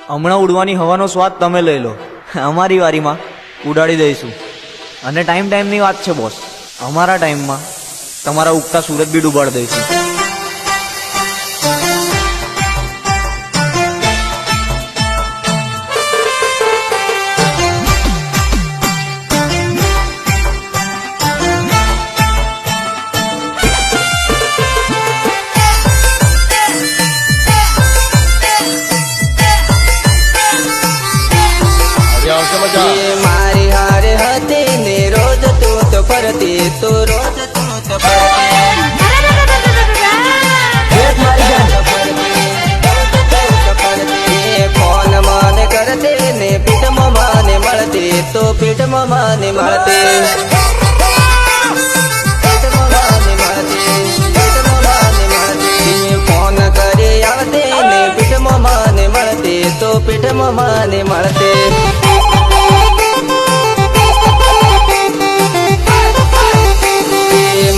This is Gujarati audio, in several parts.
હમણાં ઉડવાની હવાનો સ્વાદ તમે લઈ લો, અમારી વારીમાં ઉડાડી દઈશું. અને ટાઈમની વાત છે બોસ, અમારા ટાઈમમાં તમારા ઉગતા સૂરજ બી ડૂબાડી દઈશું. મારી હારે હતી ને રોજ તું તો ફરતી, તું રોજ તું તો ફરતી. ફોન મને કરતી ને પીઠમાં મને મળતી, તો પીઠમાં મને મળતી. ફોન કરી આવતી ને પીઠમાં મને મળતી, તો પીઠમાં મને મળતી.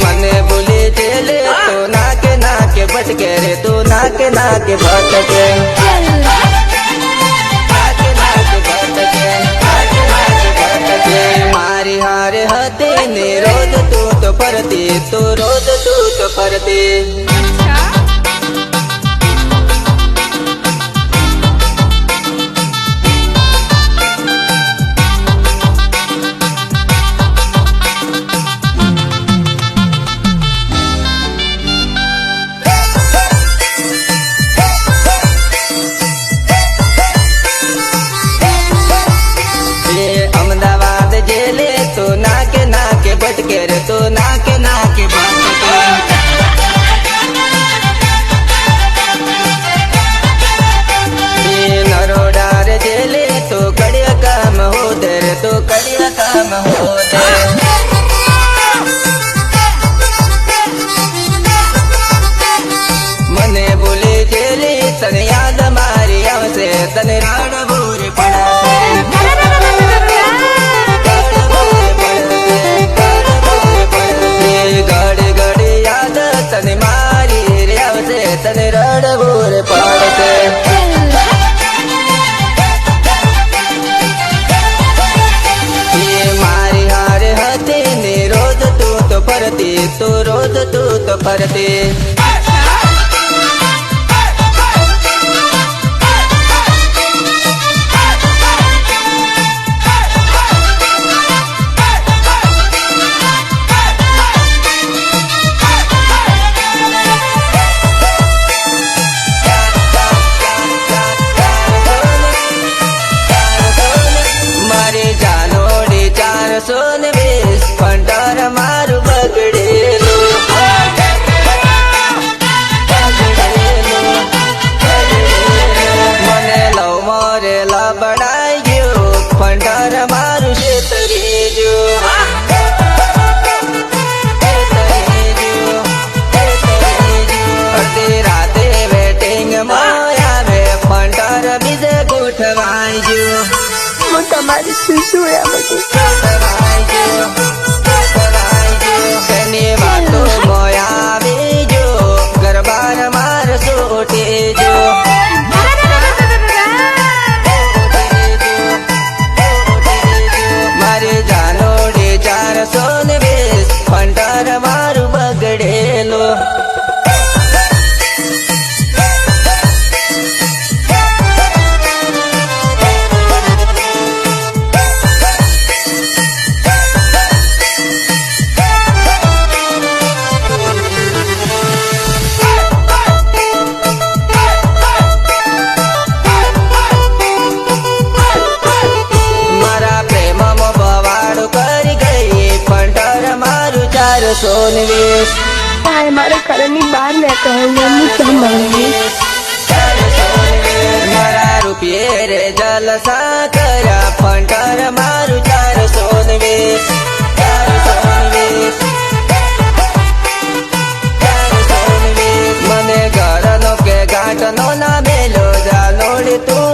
મને ભૂલી ચેલે તો નાકે નાકે ભટકે રે, તું નાકે નાકે ભટકે. મારી હારે હતી ને રોજ તું તો ફરતી, તું રોજ તું તો ફરતી. અમદાવાદ જેલે તો નાકે નાકે ભટકે રે, તો નાકે નાકે ભટકે. નરોડા રે જેલે તો કડિયા કામ હોદે રે, તો કડિયા કામ હોદે. મને ભૂલી જેલી તને યાદ મારી આવશે, તને રાડબોર પડાશે. ઘડી ઘડી યાદ તને મારી રે આવશે, તને રડબોર પડશે. મારી હારે હતી ને રોજ તું તો ફરતી, તું રોજ તું તો ફરતી. સોન વેશ ભંડાર મારું બગડેલું. મને લવ મોરેલા બનાઈ ગયો, ભંડાર મારું છેતરી ગયો. અડધી રાતે વેટિંગ માં આવે, ભંડાર બીજે ગોઠવાઈ ગયો. હું તમારી શું શું આ બધું તેની વાતો મોયા આવી જો, ગરબાર માર સોટે જો. મારી જાનોડી 420 ભંડાર મારું બગડેલો. સોનવેશ તારે મારા ઘરની બહાર ન કહું, મારા રૂપિયે રે જલસા કર્યા, ફંટર મારું 420. મને ઘરનો કે ઘાટનો ના મેલો, જાનોડી તું